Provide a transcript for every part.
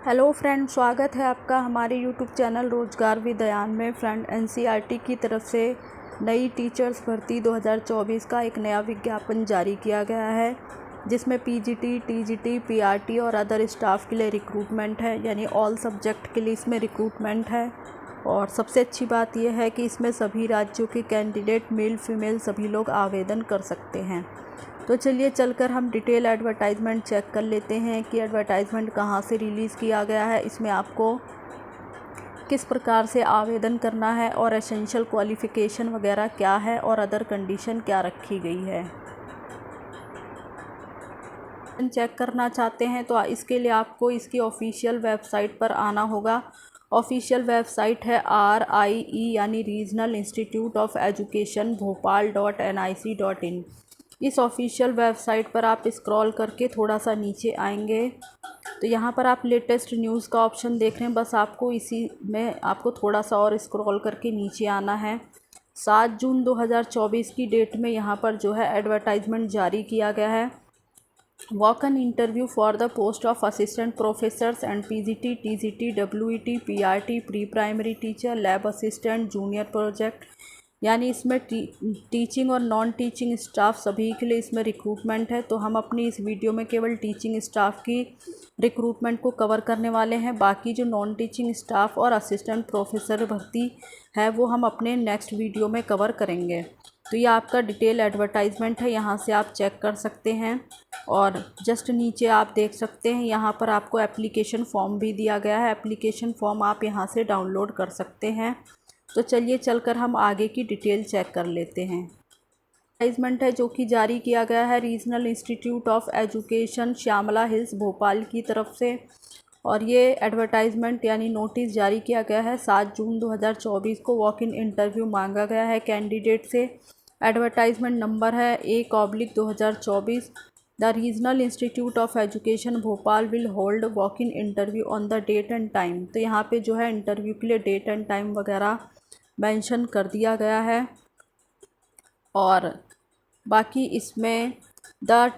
Hello friend, स्वागत है आपका हमारे यूट्यूब चैनल रोजगार विद दयान में। फ्रेंड, एनसीईआरटी की तरफ से नई टीचर्स भर्ती 2024 का एक नया विज्ञापन जारी किया गया है, जिसमें पीजीटी, टीजीटी, पीआरटी और अदर स्टाफ के लिए रिक्रूटमेंट है, यानी ऑल सब्जेक्ट के लिए इसमें रिक्रूटमेंट है। और सबसे अच्छी बात यह है कि इसमें सभी राज्यों के कैंडिडेट मेल फीमेल सभी लोग आवेदन कर सकते हैं। तो चलिए चलकर हम डिटेल एडवर्टाइजमेंट चेक कर लेते हैं कि एडवर्टाइजमेंट कहाँ से रिलीज़ किया गया है, इसमें आपको किस प्रकार से आवेदन करना है और एसेंशियल क्वालिफ़िकेशन वगैरह क्या है और अदर कंडीशन क्या रखी गई है। चेक करना चाहते हैं तो इसके लिए आपको इसकी ऑफिशियल वेबसाइट पर आना होगा। ऑफिशियल वेबसाइट है RIE यानी रीजनल इंस्टीट्यूट ऑफ एजुकेशन भोपाल.nic.in। इस ऑफिशियल वेबसाइट पर आप स्क्रॉल करके थोड़ा सा नीचे आएंगे तो यहाँ पर आप लेटेस्ट न्यूज़ का ऑप्शन देख रहे हैं। बस आपको इसी में आपको थोड़ा सा और स्क्रॉल करके नीचे आना है। 7 जून 2024 की डेट में यहाँ पर जो है एडवर्टाइजमेंट जारी किया गया है। Walk in interview for the post of assistant professors and PGT, TGT, WET, PRT, pre primary teacher, lab assistant, junior project, यानी इसमें टीचिंग और नॉन टीचिंग स्टाफ सभी के लिए इसमें रिक्रूटमेंट है। तो हम अपनी इस वीडियो में केवल टीचिंग स्टाफ की रिक्रूटमेंट को कवर करने वाले हैं। बाकी जो नॉन टीचिंग स्टाफ और असिस्टेंट प्रोफेसर भर्ती है वो हम अपने नेक्स्ट वीडियो में कवर करेंगे। तो ये आपका डिटेल एडवर्टाइजमेंट है, यहाँ से आप चेक कर सकते हैं। और जस्ट नीचे आप देख सकते हैं यहाँ पर आपको एप्लीकेशन फॉर्म भी दिया गया है। एप्लीकेशन फॉर्म आप यहाँ से डाउनलोड कर सकते हैं। तो चलिए चलकर हम आगे की डिटेल चेक कर लेते हैं। एडवर्टाइजमेंट है जो कि जारी किया गया है Regional institute of education Shyamla Hills Bhopal की तरफ से। और ये एडवर्टाइजमेंट यानी नोटिस जारी किया गया है 7 जून 2024 को। वॉक इन इंटरव्यू मांगा गया है कैंडिडेट से। एडवर्टाइजमेंट नंबर है 1/2024। The regional institute of education Bhopal will hold walk in interview on the date and time. तो यहाँ पे जो है इंटरव्यू के लिए डेट एंड टाइम वगैरह मेंशन कर दिया गया है। और बाकी इसमें the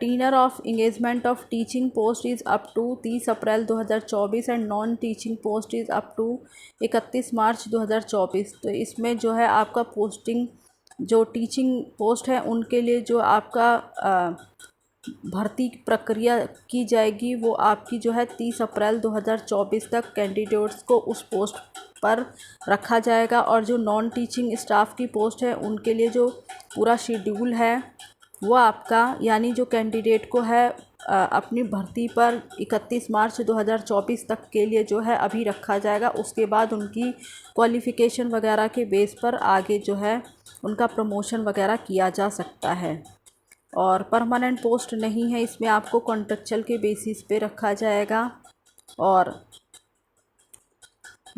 tenure of engagement of teaching post is up to 30 April 2024 and non teaching post is up to 31 March 2024। तो इसमें जो है आपका पोस्टिंग जो टीचिंग पोस्ट है उनके लिए जो आपका भर्ती प्रक्रिया की जाएगी वो आपकी जो है 30 अप्रैल 2024 तक कैंडिडेट्स को उस पोस्ट पर रखा जाएगा। और जो नॉन टीचिंग स्टाफ की पोस्ट है उनके लिए जो पूरा शेड्यूल है वो आपका यानी जो कैंडिडेट को है अपनी भर्ती पर 31 मार्च 2024 तक के लिए जो है अभी रखा जाएगा। उसके बाद उनकी क्वालिफ़िकेशन वगैरह के बेस पर आगे जो है उनका प्रमोशन वगैरह किया जा सकता है। और परमानेंट पोस्ट नहीं है, इसमें आपको कॉन्ट्रेक्चुअल के बेसिस पे रखा जाएगा। और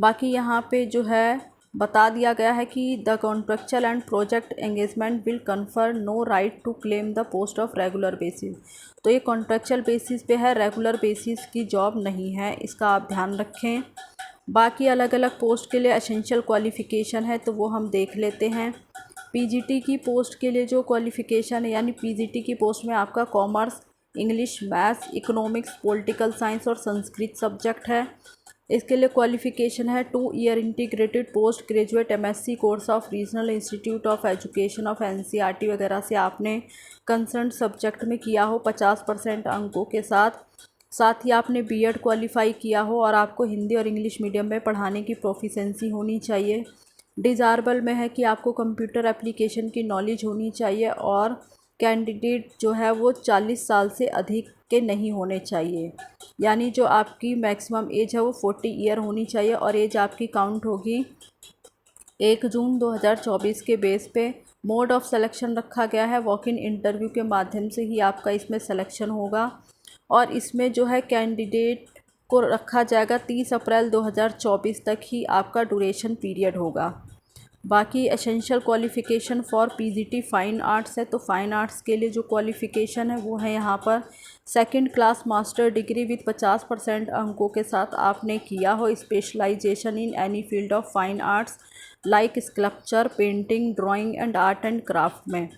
बाकी यहाँ पे जो है बता दिया गया है कि the contractual and project engagement will confer no right to claim the post of regular basis. तो ये कॉन्ट्रेक्चुअल बेसिस पे है, रेगुलर बेसिस की जॉब नहीं है, इसका आप ध्यान रखें। बाकी अलग अलग पोस्ट के लिए एसेंशियल क्वालिफ़िकेशन है तो वो हम देख लेते हैं। पीजीटी की पोस्ट के लिए जो क्वालिफ़िकेशन है यानी पीजीटी की पोस्ट में आपका commerce, English, maths, economics, political science और संस्कृत सब्जेक्ट है। इसके लिए क्वालिफ़िकेशन है 2 year integrated post graduate MSc course of regional institute of education of NCERT वगैरह से आपने कंसर्न सब्जेक्ट में किया हो 50% अंकों के साथ ही आपने बीएड क्वालिफाई किया हो और आपको हिंदी और इंग्लिश मीडियम में पढ़ाने की प्रोफिशेंसी होनी चाहिए। डिज़ायरेबल में है कि आपको कंप्यूटर एप्लीकेशन की नॉलेज होनी चाहिए और कैंडिडेट जो है वो 40 साल से अधिक के नहीं होने चाहिए, यानी जो आपकी मैक्सिमम एज है वो 40 ईयर होनी चाहिए। और एज आपकी काउंट होगी 1 जून 2024 के बेस पे। मोड ऑफ सिलेक्शन रखा गया है वॉक इन इंटरव्यू के माध्यम से ही आपका इसमें सिलेक्शन होगा। और इसमें जो है कैंडिडेट को रखा जाएगा 30 अप्रैल 2024 तक ही आपका ड्यूरेशन पीरियड होगा। बाकी essential qualification for PGT fine arts है, तो फाइन आर्ट्स के लिए जो क्वालिफ़िकेशन है वो है यहाँ पर 2nd class master degree with 50% अंकों के साथ आपने किया हो specialisation in any field of fine arts like sculpture, painting, drawing and art and craft में।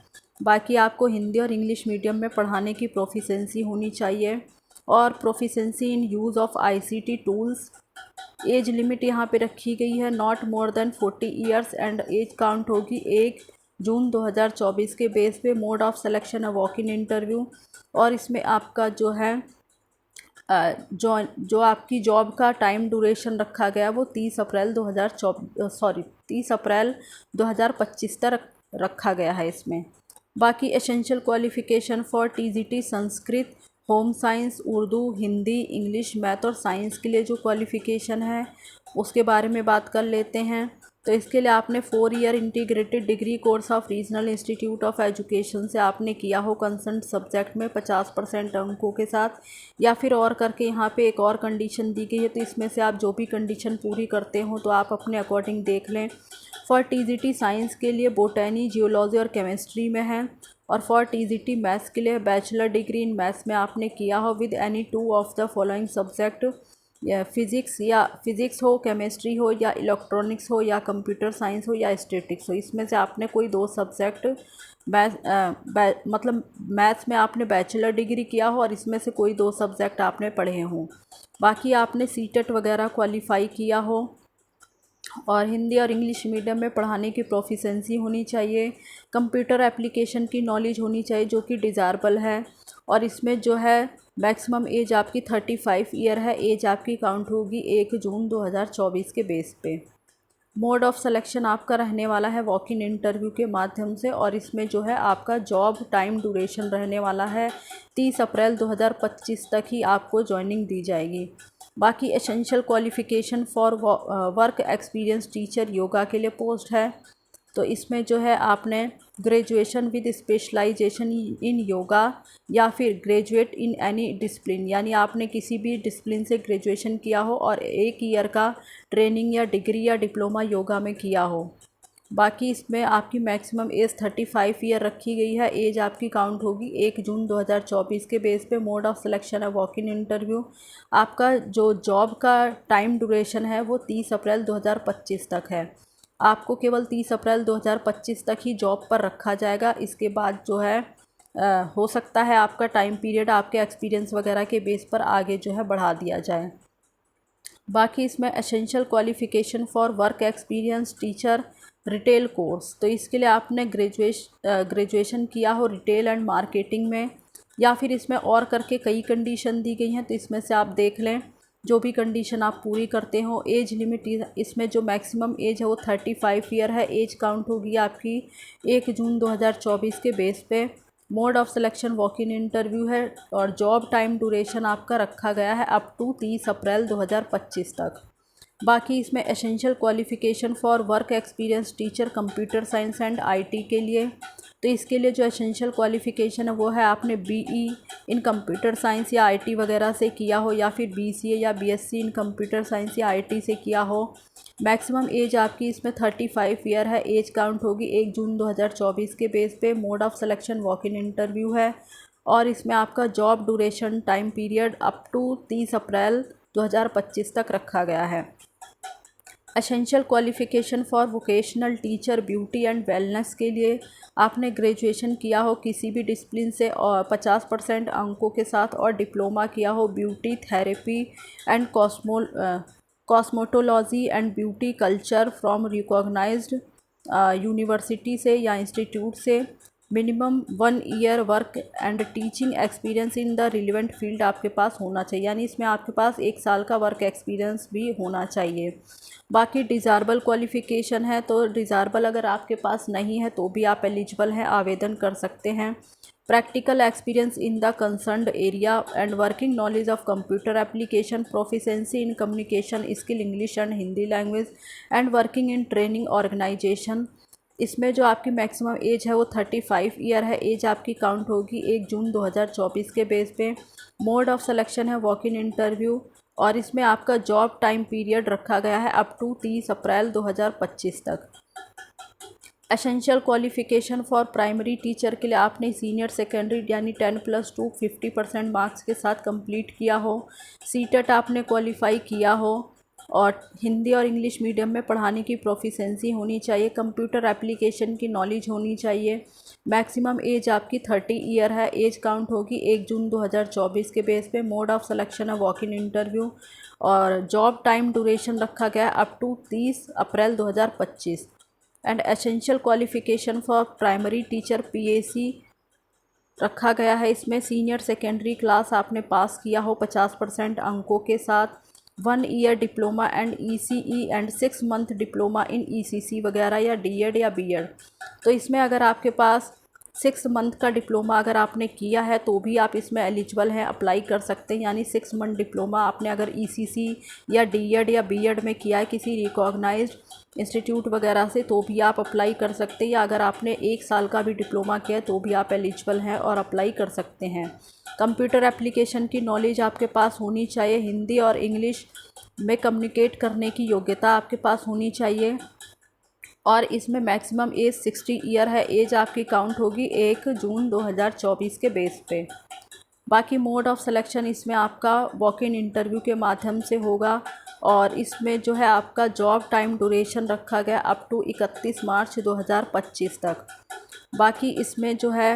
बाकी आपको हिंदी और इंग्लिश मीडियम में पढ़ाने की प्रोफिशेंसी होनी चाहिए। और proficiency in use of ICT tools. Age limit यहाँ पे रखी गई है not more than 40 years and age count होगी 1 जून 2024 के बेस पे। मोड ऑफ सिलेक्शन है वॉक इन इंटरव्यू। और इसमें आपका जो है जो आपकी जॉब का टाइम ड्यूरेशन रखा गया वो 30 अप्रैल 2025 तक रखा गया है इसमें। बाकी essential qualification for TGT Sanskrit, home science, Urdu, Hindi, English, math और साइंस के लिए जो क्वालिफ़िकेशन है उसके बारे में बात कर लेते हैं। तो इसके लिए आपने 4 year integrated degree course of regional institute of education से आपने किया हो कंसर्न सब्जेक्ट में 50% अंकों के साथ, या फिर और करके यहाँ पे एक और कंडीशन दी गई है। तो इसमें से आप जो भी कंडीशन पूरी करते हो तो आप अपने अकॉर्डिंग देख लें। फॉर टीजीटी साइंस के लिए बोटैनी, जियोलॉजी और केमिस्ट्री में है। और फॉर टीजीटी मैथ्स के लिए बैचलर डिग्री इन मैथ्स में आपने किया हो with any 2 of the following subject, या फिज़िक्स हो, केमिस्ट्री हो, या इलेक्ट्रॉनिक्स हो, या कंप्यूटर साइंस हो, या स्टैटिक्स हो। इसमें से आपने कोई 2 सब्जेक्ट मतलब मैथ्स में आपने बैचलर डिग्री किया हो और इसमें से कोई 2 सब्जेक्ट आपने पढ़े हों। बाकी आपने सीटेट वगैरह क्वालिफाई किया हो और हिंदी और इंग्लिश मीडियम में पढ़ाने की प्रोफिशेंसी होनी चाहिए। कंप्यूटर एप्लीकेशन की नॉलेज होनी चाहिए जो कि डिज़ायरेबल है। और इसमें जो है मैक्सिमम एज आपकी 35 ईयर है। एज आपकी काउंट होगी 1 जून 2024 के बेस पे। मोड ऑफ सिलेक्शन आपका रहने वाला है वॉक इन इंटरव्यू के माध्यम से। और इसमें जो है आपका जॉब टाइम ड्यूरेशन रहने वाला है 30 अप्रैल 2025 तक ही आपको ज्वाइनिंग दी जाएगी। बाकी essential qualification for work experience teacher yoga के लिए पोस्ट है। तो इसमें जो है आपने ग्रेजुएशन विद स्पेशलाइजेशन इन योगा या फिर ग्रेजुएट इन एनी डिसिप्लिन, यानी आपने किसी भी डिसिप्लिन से ग्रेजुएशन किया हो और 1 ईयर का ट्रेनिंग या डिग्री या डिप्लोमा योगा में किया हो। बाकी इसमें आपकी मैक्सिमम एज 35 ईयर रखी गई है। एज आपकी काउंट होगी 1 जून 2024 के बेस पे। मोड ऑफ सिलेक्शन है वॉक इन इंटरव्यू। आपका जो जॉब का टाइम ड्यूरेशन है वो 30 अप्रैल 2025 तक है। आपको केवल 30 अप्रैल 2025 तक ही जॉब पर रखा जाएगा। इसके बाद जो है हो सकता है आपका टाइम पीरियड आपके एक्सपीरियंस वगैरह के बेस पर आगे जो है बढ़ा दिया जाए। बाकी इसमें essential qualification for work experience teacher retail course. तो इसके लिए आपने ग्रेजुएशन किया हो रिटेल एंड मार्केटिंग में, या फिर इसमें और करके कई कंडीशन दी गई हैं। तो इसमें से आप देख लें जो भी कंडीशन आप पूरी करते हो। एज लिमिट इसमें जो मैक्सिमम एज है वो 35 ईयर है। एज काउंट होगी आपकी 1 जून 2024 के बेस पे। Mode of selection walk in interview है और जॉब टाइम ड्यूरेशन आपका रखा गया है अप टू 30 अप्रैल 2025 तक। बाकी इसमें essential qualification for work experience teacher computer science and IT के लिए। तो इसके लिए जो एसेंशियल क्वालिफ़िकेशन है वो है आपने बीई इन कंप्यूटर साइंस या आईटी वगैरह से किया हो, या फिर बीसीए या बीएससी इन कंप्यूटर साइंस या आईटी से किया हो। मैक्सिमम एज आपकी इसमें 35 ईयर है। एज काउंट होगी 1 जून 2024 के बेस पे। Mode of selection walk in interview है और इसमें आपका job duration time period up to 30 April 2025 तक रखा गया है। Essential qualification for vocational teacher beauty and wellness के लिए आपने ग्रेजुएशन किया हो किसी भी डिसिप्लिन से और 50% अंकों के साथ, और डिप्लोमा किया हो beauty therapy and cosmetology and beauty culture from recognised university से या इंस्टीट्यूट से। Minimum 1 year work and teaching experience in the relevant field आपके पास होना चाहिए, यानी इसमें आपके पास 1 साल का वर्क एक्सपीरियंस भी होना चाहिए। बाकी डिज़ायरेबल क्वालिफ़िकेशन है, तो डिज़ायरेबल अगर आपके पास नहीं है तो भी आप एलिजिबल हैं, आवेदन कर सकते हैं। Practical experience in the concerned area and working knowledge of computer application, proficiency in communication skill English and Hindi language and working in training organisation. इसमें जो आपकी मैक्सिमम एज है वो 35 ईयर है। एज आपकी काउंट होगी 1 जून 2024 के बेस पे। मोड ऑफ सिलेक्शन है वॉक इन इंटरव्यू और इसमें आपका जॉब टाइम पीरियड रखा गया है अप टू 30 अप्रैल 2025 तक। Essential qualification for primary teacher के लिए आपने सीनियर सेकेंडरी यानी 10+2 50% मार्क्स के साथ कंप्लीट किया हो। सीटेट आपने क्वालिफाई किया हो और हिंदी और इंग्लिश मीडियम में पढ़ाने की प्रोफिशेंसी होनी चाहिए। कंप्यूटर एप्लीकेशन की नॉलेज होनी चाहिए। मैक्सिमम एज आपकी 30 ईयर है। एज काउंट होगी 1 जून 2024 के बेस पे। मोड ऑफ सिलेक्शन है वॉक इन इंटरव्यू। और जॉब टाइम ड्यूरेशन रखा गया है up to 30 April 2025। And essential qualification for primary teacher PAC रखा गया है। इसमें सीनियर सेकेंडरी क्लास आपने पास किया हो 50% अंकों के साथ। 1 year diploma and ECE and 6 month diploma in ECC वगैरह या DED या BEd। तो इसमें अगर आपके पास 6 मंथ का डिप्लोमा अगर आपने किया है तो भी आप इसमें एलिजिबल हैं, अप्लाई कर सकते हैं। यानी 6 मंथ डिप्लोमा आपने अगर ECC या DED या BEd में किया है किसी रिकॉग्नाइज्ड इंस्टीट्यूट वगैरह से तो भी आप अप्लाई कर सकते हैं। या अगर आपने 1 साल का भी डिप्लोमा किया है तो भी आप एलिजिबल हैं और अप्लाई कर सकते हैं। कंप्यूटर एप्लीकेशन की नॉलेज आपके पास होनी चाहिए। हिंदी और इंग्लिश में कम्युनिकेट करने की योग्यता आपके पास होनी चाहिए। और इसमें मैक्सिमम एज 60 ईयर है। एज आपकी काउंट होगी 1 जून 2024 के बेस पे। बाकी मोड ऑफ सिलेक्शन इसमें आपका वॉक इन इंटरव्यू के माध्यम से होगा। और इसमें जो है आपका जॉब टाइम ड्यूरेशन रखा गया अप टू 31 मार्च 2025 तक। बाकी इसमें जो है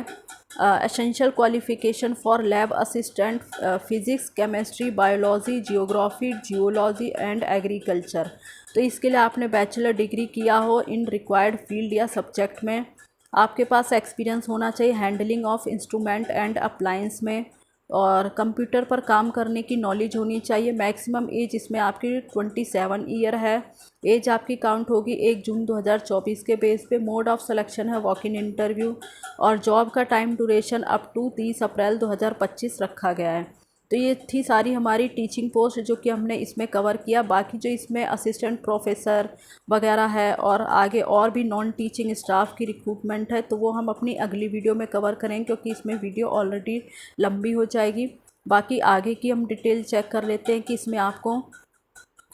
essential qualification for lab assistant physics, chemistry, biology, geography, geology and agriculture. तो इसके लिए आपने बैचलर डिग्री किया हो इन रिक्वायर्ड फील्ड या सब्जेक्ट में। आपके पास एक्सपीरियंस होना चाहिए handling of instrument and appliance में। और कंप्यूटर पर काम करने की नॉलेज होनी चाहिए। मैक्सिमम एज इसमें आपकी 27 ईयर है। एज आपकी काउंट होगी 1 जून 2024 के बेस पे। मोड ऑफ सिलेक्शन है वॉक इन इंटरव्यू। और जॉब का time duration up to 30 April 2025 रखा गया है। तो ये थी सारी हमारी टीचिंग पोस्ट जो कि हमने इसमें कवर किया। बाकी जो इसमें असिस्टेंट प्रोफेसर वगैरह है और आगे और भी नॉन टीचिंग स्टाफ की रिक्रूटमेंट है तो वो हम अपनी अगली वीडियो में कवर करेंगे, क्योंकि इसमें वीडियो ऑलरेडी लंबी हो जाएगी। बाकी आगे की हम डिटेल चेक कर लेते हैं कि इसमें आपको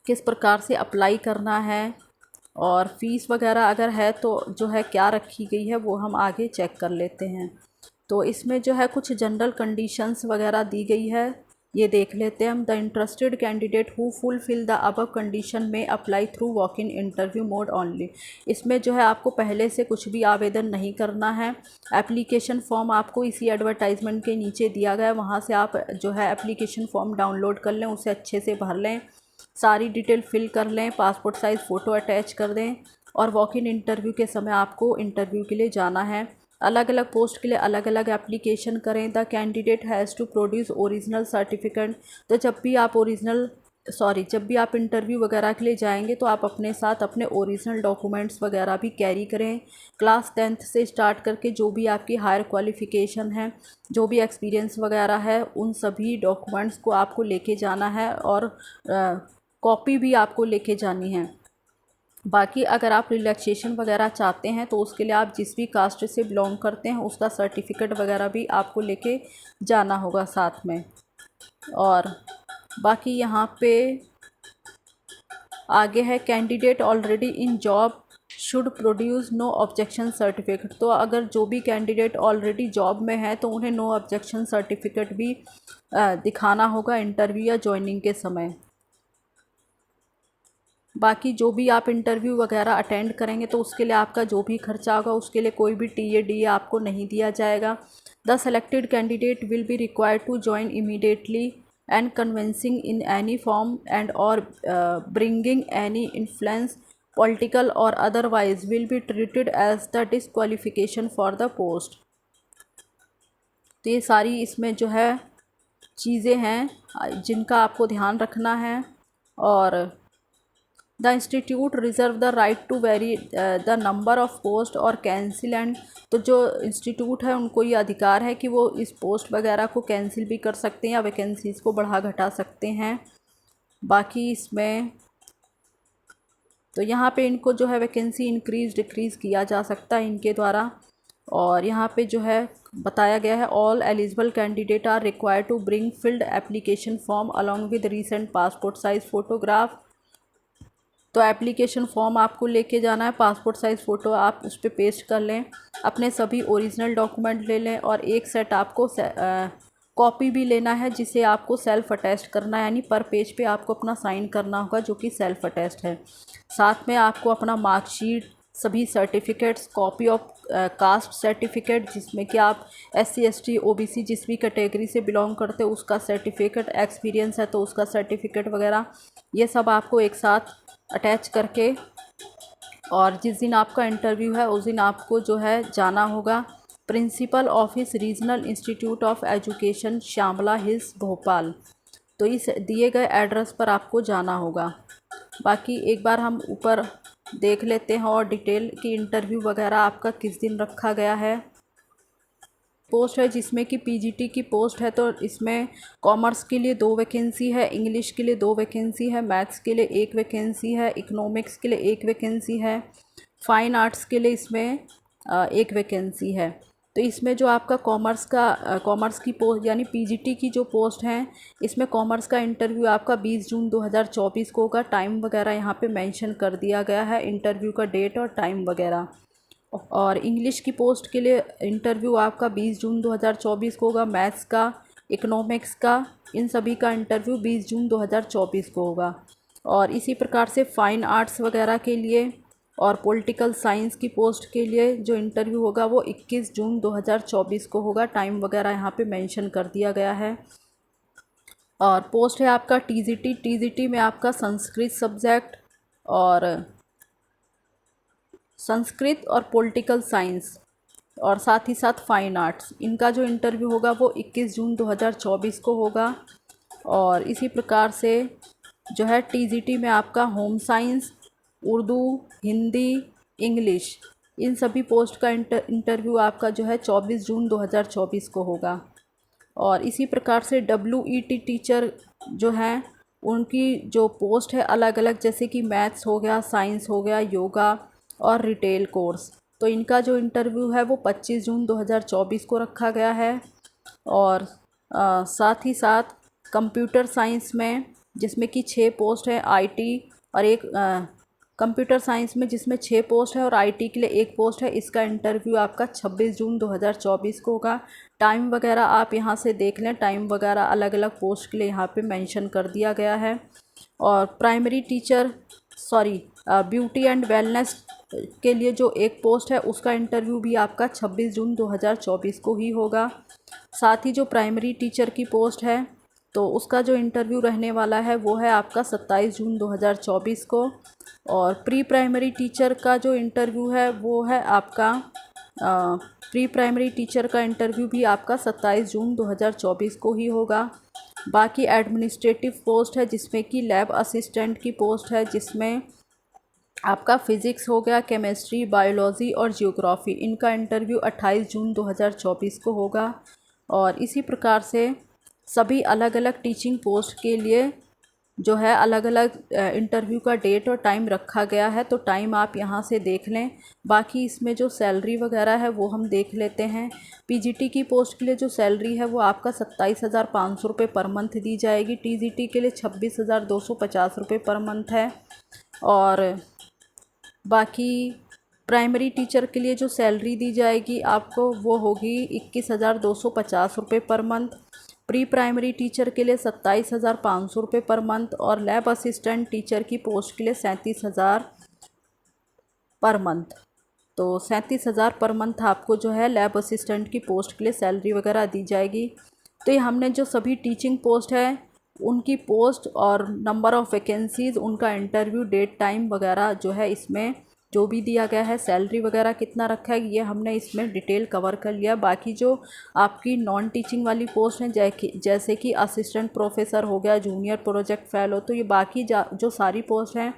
किस प्रकार से अप्लाई करना है और फ़ीस वगैरह अगर है तो जो है क्या रखी गई है वो हम आगे चेक कर लेते हैं। तो इसमें जो है कुछ जनरल कंडीशंस वगैरह दी गई है, ये देख लेते हैं हम। The interested candidate who fulfil the above condition may apply through walk in interview mode only. इसमें जो है आपको पहले से कुछ भी आवेदन नहीं करना है। एप्लीकेशन फॉर्म आपको इसी एडवर्टाइजमेंट के नीचे दिया गया है, वहाँ से आप जो है एप्लीकेशन फॉर्म डाउनलोड कर लें, उसे अच्छे से भर लें, सारी डिटेल फिल कर लें, पासपोर्ट साइज़ फ़ोटो अटैच कर दें। और वॉक इन इंटरव्यू के समय आपको इंटरव्यू के लिए जाना है। अलग अलग पोस्ट के लिए अलग अलग एप्लीकेशन करें। The candidate has to produce original certificate. तो जब भी आप इंटरव्यू वगैरह के लिए जाएंगे तो आप अपने साथ अपने ओरिजिनल डॉक्यूमेंट्स वगैरह भी कैरी करें। क्लास 10th से स्टार्ट करके जो भी आपकी हायर क्वालिफ़िकेशन है, जो भी एक्सपीरियंस वगैरह है, उन सभी डॉक्यूमेंट्स को आपको लेके जाना है और कॉपी भी आपको लेके जानी है। बाकी अगर आप रिलैक्सेशन वगैरह चाहते हैं तो उसके लिए आप जिस भी कास्ट से बिलोंग करते हैं उसका सर्टिफिकेट वगैरह भी आपको लेके जाना होगा साथ में। और बाकी यहाँ पे आगे है candidate already in job should produce no objection certificate. तो अगर जो भी कैंडिडेट ऑलरेडी जॉब में है तो उन्हें नो ऑब्जेक्शन सर्टिफिकेट भी दिखाना होगा इंटरव्यू या ज्वाइनिंग के समय। बाकी जो भी आप इंटरव्यू वगैरह अटेंड करेंगे तो उसके लिए आपका जो भी खर्चा होगा उसके लिए कोई भी TA आपको नहीं दिया जाएगा। The selected candidate will be required to join immediately and convincing in any form and और ब्रिंगिंग एनी इन्फ्लुएंस पॉलिटिकल और otherwise will be treated as the disqualification for the post. तो ये सारी इसमें जो है चीज़ें हैं जिनका आपको ध्यान रखना है। और the institute reserve the right to vary the number of post और कैंसिल एंड। तो जो इंस्टीट्यूट है उनको ये अधिकार है कि वो इस पोस्ट वगैरह को कैंसिल भी कर सकते हैं या वैकेंसीज़ को बढ़ा घटा सकते हैं। बाकी इसमें तो यहाँ पे इनको जो है वैकेंसी इंक्रीज़ डिक्रीज़ किया जा सकता है इनके द्वारा। और यहाँ पे जो है बताया गया है all eligible candidate are required to bring filled application form along with recent passport size photograph. तो एप्लीकेशन फॉर्म आपको लेके जाना है, पासपोर्ट साइज़ फ़ोटो आप उस पर पेस्ट कर लें, अपने सभी ओरिजिनल डॉक्यूमेंट ले लें और एक सेट आपको कॉपी भी लेना है जिसे आपको सेल्फ अटेस्ट करना है, यानी पर पेज पे आपको अपना साइन करना होगा जो कि सेल्फ अटेस्ट है। साथ में आपको अपना मार्कशीट, सभी certificates, copy of caste certificate जिसमें कि आप SC ST OBC जिस भी कैटेगरी से बिलोंग करते हो उसका सर्टिफिकेट, एक्सपीरियंस है तो उसका सर्टिफिकेट वगैरह, ये सब आपको एक साथ अटैच करके, और जिस दिन आपका इंटरव्यू है उस दिन आपको जो है जाना होगा principal office regional institute of education Shyamla Hills Bhopal. तो इस दिए गए एड्रेस पर आपको जाना होगा। बाकी एक बार हम ऊपर देख लेते हैं और डिटेल की इंटरव्यू वगैरह आपका किस दिन रखा गया है। पोस्ट है जिसमें कि PGT की पोस्ट है, तो इसमें कॉमर्स के लिए 2 वैकेंसी है, इंग्लिश के लिए 2 वैकेंसी है, मैथ्स के लिए 1 वैकेंसी है, इकोनॉमिक्स के लिए 1 वैकेंसी है, फाइन आर्ट्स के लिए इसमें 1 वैकेंसी है। तो इसमें जो आपका कॉमर्स की पोस्ट यानी PGT की जो पोस्ट हैं, इसमें कॉमर्स का इंटरव्यू आपका 20 जून 2024 को होगा। टाइम वगैरह यहाँ पे मेंशन कर दिया गया है, इंटरव्यू का डेट और टाइम वगैरह। और इंग्लिश की पोस्ट के लिए इंटरव्यू आपका 20 जून 2024 को होगा। मैथ्स का, इकोनॉमिक्स का, इन सभी का इंटरव्यू 20 जून 2024 को होगा। और इसी प्रकार से फ़ाइन आर्ट्स वगैरह के लिए और पॉलिटिकल साइंस की पोस्ट के लिए जो इंटरव्यू होगा वो 21 जून 2024 को होगा। टाइम वगैरह यहाँ पे मेंशन कर दिया गया है। और पोस्ट है आपका TGT में आपका संस्कृत और पॉलिटिकल साइंस और साथ ही साथ फाइन आर्ट्स, इनका जो इंटरव्यू होगा वो 21 जून 2024 को होगा। और इसी प्रकार से जो है TGT में आपका home science, Urdu, Hindi, English, इन सभी पोस्ट का इंटरव्यू आपका जो है 24 जून 2024 को होगा। और इसी प्रकार से WET टीचर जो हैं उनकी जो पोस्ट है अलग अलग, जैसे कि मैथ्स हो गया, साइंस हो गया, योगा और रिटेल कोर्स, तो इनका जो इंटरव्यू है वो 25 जून 2024 को रखा गया है। और साथ ही साथ कंप्यूटर साइंस में जिसमें कि 6 पोस्ट है, IT और एक कंप्यूटर साइंस में जिसमें 6 पोस्ट है और IT के लिए 1 पोस्ट है, इसका इंटरव्यू आपका 26 जून 2024 को होगा। टाइम वगैरह आप यहाँ से देख लें, टाइम वगैरह अलग अलग पोस्ट के लिए यहाँ पे मेंशन कर दिया गया है। और ब्यूटी एंड वेलनेस के लिए जो 1 पोस्ट है उसका इंटरव्यू भी आपका 26 जून 2024 को ही होगा। साथ ही जो प्राइमरी टीचर की पोस्ट है तो उसका जो इंटरव्यू रहने वाला है वो है आपका 27 जून 2024 को। और प्री प्राइमरी टीचर का जो इंटरव्यू है वो है आपका प्री प्राइमरी टीचर का इंटरव्यू भी आपका 27 जून 2024 को ही होगा। बाकी एडमिनिस्ट्रेटिव पोस्ट है जिसमें कि लैब असिस्टेंट की पोस्ट है, जिसमें आपका फ़िज़िक्स हो गया, केमिस्ट्री, बायोलॉजी और जियोग्राफी, इनका इंटरव्यू 28 जून 2024 को होगा। और इसी प्रकार से सभी अलग अलग टीचिंग पोस्ट के लिए जो है अलग अलग इंटरव्यू का डेट और टाइम रखा गया है, तो टाइम आप यहाँ से देख लें। बाकी इसमें जो सैलरी वगैरह है वो हम देख लेते हैं। PGT की पोस्ट के लिए जो सैलरी है वो आपका 27,500 रुपये पर मंथ दी जाएगी। TGT के लिए 26,250 रुपये पर मंथ है। और बाकी प्राइमरी टीचर के लिए जो सैलरी दी जाएगी आपको वो होगी 21,250 रुपये per month. Pre primary teacher के लिए 27,500 रुपये पर मंथ। और लैब असिस्टेंट टीचर की पोस्ट के लिए 37,000 पर मंथ। तो 37,000 पर मंथ आपको जो है लैब असिस्टेंट की पोस्ट के लिए सैलरी वगैरह दी जाएगी। तो ये हमने जो सभी टीचिंग पोस्ट है उनकी पोस्ट और नंबर ऑफ़ वैकेंसीज़, उनका इंटरव्यू डेट, टाइम वगैरह जो है इसमें जो भी दिया गया है, सैलरी वगैरह कितना रखा है, ये हमने इसमें डिटेल कवर कर लिया। बाकी जो आपकी नॉन टीचिंग वाली पोस्ट हैं जैसे कि असिस्टेंट प्रोफेसर हो गया, जूनियर प्रोजेक्ट फेलो, तो ये बाकी जो सारी पोस्ट हैं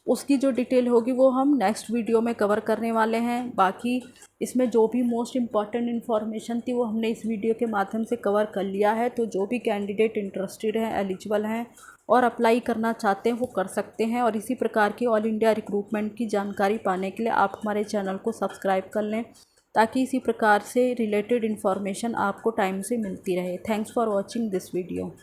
उसकी जो डिटेल होगी वो हम नेक्स्ट वीडियो में कवर करने वाले हैं। बाकी इसमें जो भी मोस्ट इम्पॉर्टेंट इन्फॉर्मेशन थी वो हमने इस वीडियो के माध्यम से कवर कर लिया है। तो जो भी कैंडिडेट इंटरेस्टेड हैं, एलिजिबल हैं और अप्लाई करना चाहते हैं वो कर सकते हैं। और इसी प्रकार की ऑल इंडिया रिक्रूटमेंट की जानकारी पाने के लिए आप हमारे चैनल को सब्सक्राइब कर लें, ताकि इसी प्रकार से रिलेटेड इन्फॉर्मेशन आपको टाइम से मिलती रहे। Thanks for watching this video.